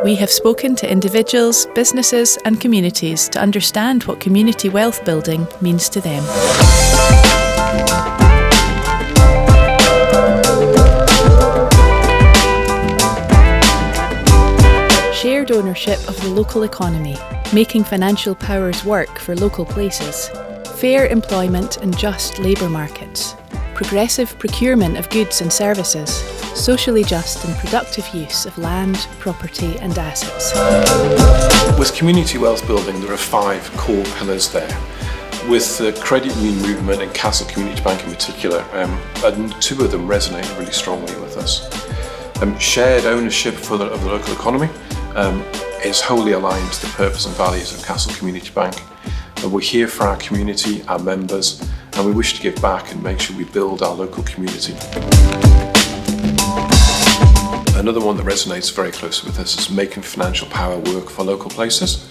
We have spoken to individuals, businesses and communities to understand what community wealth building means to them. Shared ownership of the local economy, making financial powers work for local places, fair employment and just labour markets, progressive procurement of goods and services, socially just and productive use of land, property and assets. With community wealth building, there are 5 core pillars there. With the credit union movement and Castle Community Bank in particular, and 2 of them resonate really strongly with us. Shared ownership of the local economy is wholly aligned to the purpose and values of Castle Community Bank. We're here for our community, our members, and we wish to give back and make sure we build our local community. Another one that resonates very closely with us is making financial power work for local places.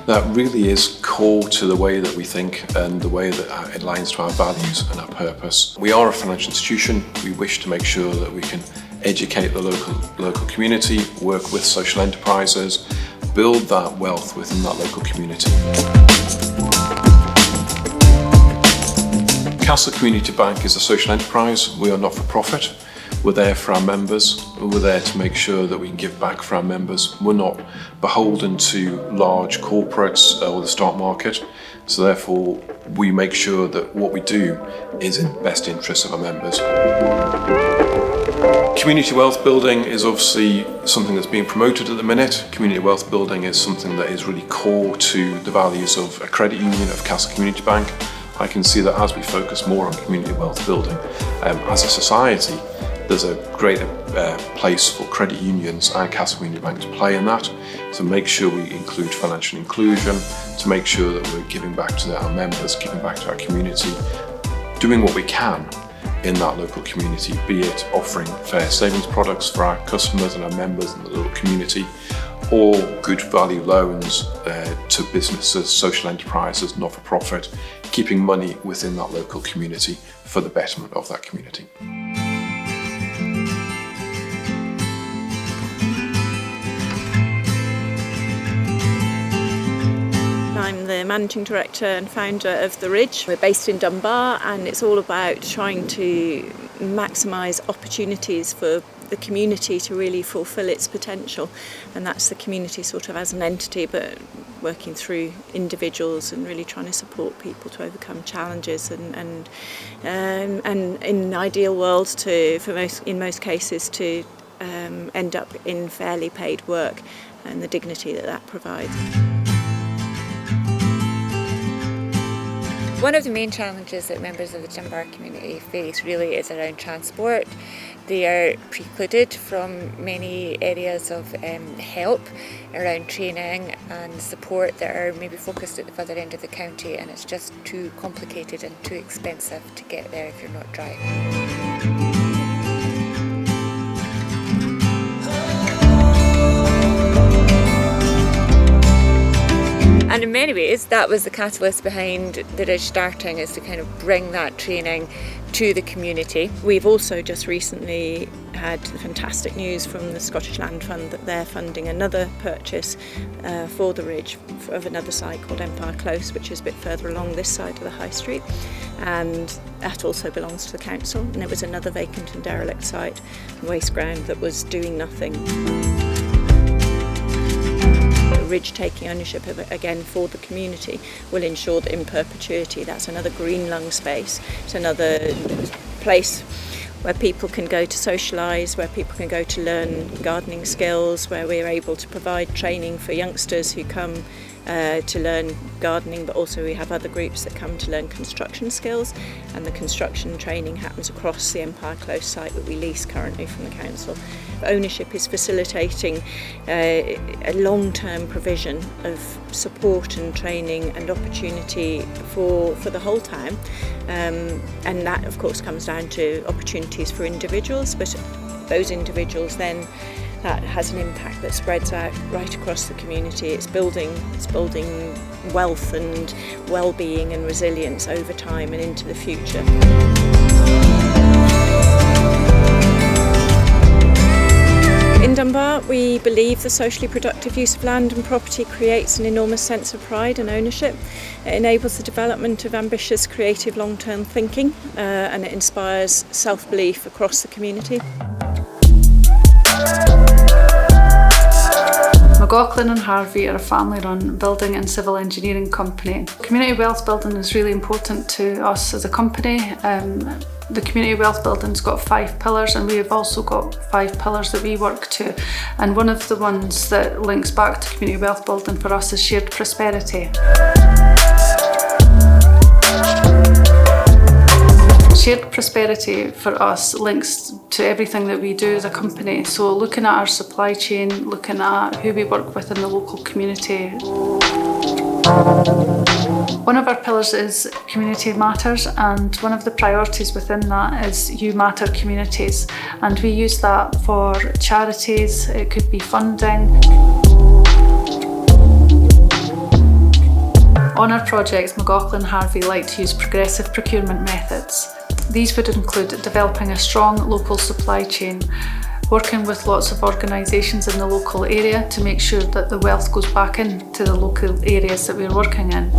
That really is core to the way that we think and the way that it aligns to our values and our purpose. We are a financial institution. We wish to make sure that we can educate the local community, work with social enterprises, build that wealth within that local community. Castle Community Bank is a social enterprise. We are not for profit. We're there for our members. We're there to make sure that we can give back for our members. We're not beholden to large corporates or the stock market. So therefore, we make sure that what we do is in the best interest of our members. Community wealth building is obviously something that's being promoted at the minute. Community wealth building is something that is really core to the values of a credit union, of Castle Community Bank. I can see that as we focus more on community wealth building, as a society, there's a greater place for credit unions and Castle Community Bank to play in that, to make sure we include financial inclusion, to make sure that we're giving back to our members, giving back to our community, doing what we can in that local community, be it offering fair savings products for our customers and our members in the local community, or good value loans to businesses, social enterprises, not-for-profit, keeping money within that local community for the betterment of that community. I'm the Managing Director and Founder of The Ridge. We're based in Dunbar, and it's all about trying to maximise opportunities for the community to really fulfil its potential, and that's the community sort of as an entity, but working through individuals and really trying to support people to overcome challenges and in an ideal world in most cases to end up in fairly paid work and the dignity that provides. One of the main challenges that members of the Dunbar community face really is around transport. They are precluded from many areas of help around training and support that are maybe focused at the further end of the county, and it's just too complicated and too expensive to get there if you're not driving. And in many ways, that was the catalyst behind the Ridge starting, is to kind of bring that training to the community. We've also just recently had the fantastic news from the Scottish Land Fund that they're funding another purchase for the Ridge of another site called Empire Close, which is a bit further along this side of the High Street, and that also belongs to the council. And it was another vacant and derelict site, waste ground that was doing nothing. Ridge taking ownership of it again for the community will ensure that in perpetuity that's another green lung space. It's another place where people can go to socialise, where people can go to learn gardening skills, where we're able to provide training for youngsters who come to learn gardening, but also we have other groups that come to learn construction skills, and the construction training happens across the Empire Close site that we lease currently from the council. Ownership is facilitating a long-term provision of support and training and opportunity for the whole town, and that of course comes down to opportunities for individuals, but those individuals then that has an impact that spreads out right across the community. It's building wealth and well-being and resilience over time and into the future. In Dunbar, We believe the socially productive use of land and property creates an enormous sense of pride and ownership. It enables the development of ambitious, creative, long-term thinking, and it inspires self-belief across the community. McLaughlin and Harvey are a family-run building and civil engineering company. Community wealth building is really important to us as a company. The community wealth building's got 5 pillars, and we've also got 5 pillars that we work to. And one of the ones that links back to community wealth building for us is shared prosperity. Shared prosperity for us links to everything that we do as a company. So looking at our supply chain, looking at who we work with in the local community. One of our pillars is Community Matters, and one of the priorities within that is You Matter Communities, and we use that for charities. It could be funding. On our projects, McLaughlin Harvey like to use progressive procurement methods. These would include developing a strong local supply chain, working with lots of organisations in the local area to make sure that the wealth goes back into the local areas that we're working in.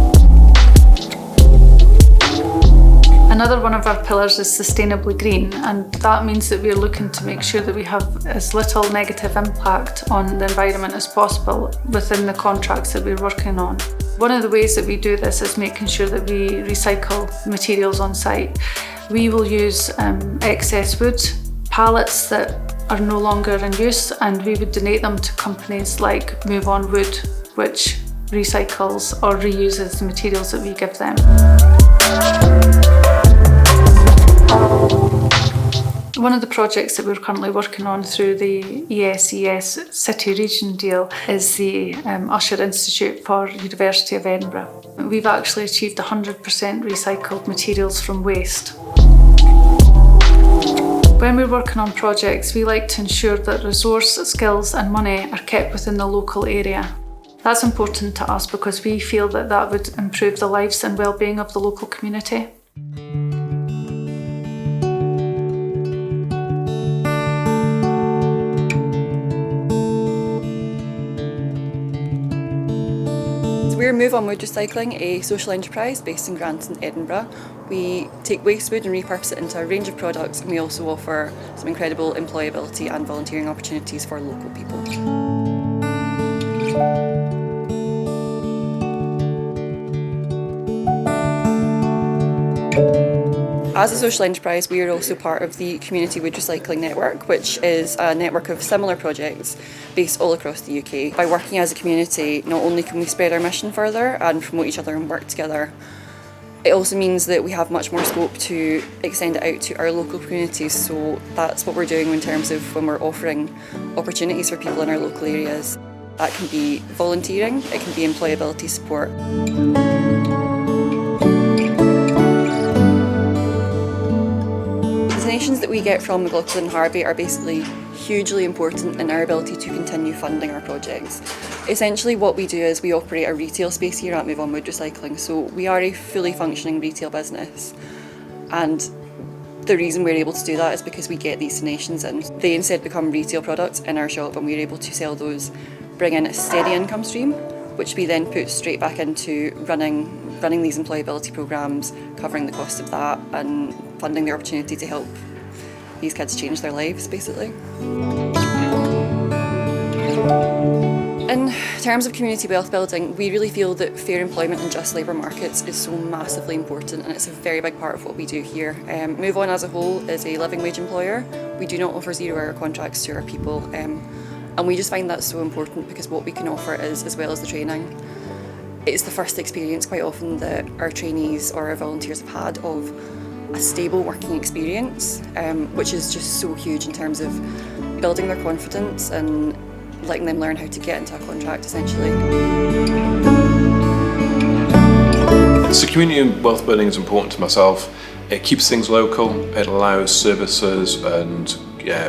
Another one of our pillars is sustainably green, and that means that we're looking to make sure that we have as little negative impact on the environment as possible within the contracts that we're working on. One of the ways that we do this is making sure that we recycle materials on site. We will use excess wood, pallets that are no longer in use, and we would donate them to companies like Move On Wood, which recycles or reuses the materials that we give them. One of the projects that we're currently working on through the ESES City Region deal is the Usher Institute for University of Edinburgh. We've actually achieved 100% recycled materials from waste. When we're working on projects, we like to ensure that resource, skills and money are kept within the local area. That's important to us because we feel that that would improve the lives and well-being of the local community. We're Move On Wood Recycling, a social enterprise based in Granton, Edinburgh. We take waste wood and repurpose it into a range of products, and we also offer some incredible employability and volunteering opportunities for local people. As a social enterprise, we are also part of the Community Wood Recycling Network, which is a network of similar projects based all across the UK. By working as a community, not only can we spread our mission further and promote each other and work together, it also means that we have much more scope to extend it out to our local communities. So that's what we're doing in terms of when we're offering opportunities for people in our local areas. That can be volunteering, it can be employability support. The donations that we get from McLaughlin Harvey are basically hugely important in our ability to continue funding our projects. Essentially what we do is we operate a retail space here at Move On Wood Recycling, so we are a fully functioning retail business, and the reason we're able to do that is because we get these donations in. They instead become retail products in our shop, and we're able to sell those, bring in a steady income stream, which we then put straight back into running these employability programmes, covering the cost of that and funding the opportunity to help these kids change their lives, basically. In terms of community wealth building, we really feel that fair employment and just labour markets is so massively important, and it's a very big part of what we do here. Move On as a whole is a living wage employer. We do not offer 0-hour contracts to our people, and we just find that so important because what we can offer is, as well as the training, it's the first experience quite often that our trainees or our volunteers have had of a stable working experience, which is just so huge in terms of building their confidence and letting them learn how to get into a contract, essentially. So community wealth building is important to myself. It keeps things local, it allows services and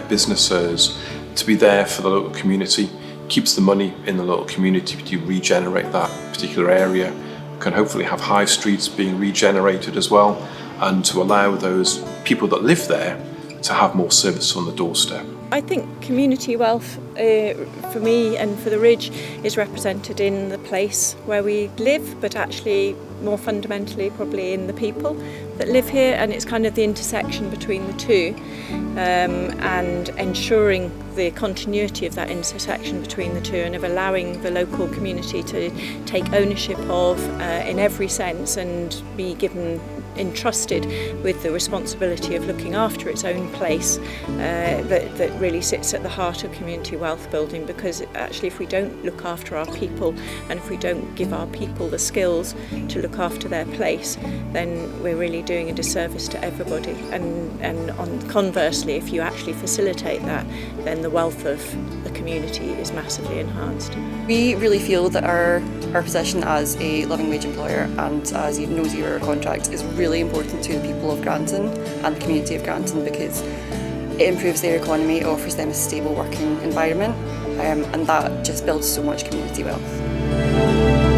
businesses to be there for the local community, keeps the money in the local community to regenerate that particular area, can hopefully have high streets being regenerated as well, and to allow those people that live there to have more service on the doorstep. I think community wealth for me and for the Ridge is represented in the place where we live, but actually more fundamentally probably in the people that live here, and it's kind of the intersection between the two, and ensuring the continuity of that intersection between the two, and of allowing the local community to take ownership of in every sense and be entrusted with the responsibility of looking after its own place, that really sits at the heart of community wealth building. Because actually if we don't look after our people, and if we don't give our people the skills to look after their place, then we're really doing a disservice to everybody. And conversely, if you actually facilitate that, then the wealth of the community is massively enhanced. We really feel that our position as a living wage employer and as a no zero hour contract is really important to the people of Granton and the community of Granton, because it improves their economy, it offers them a stable working environment, and that just builds so much community wealth.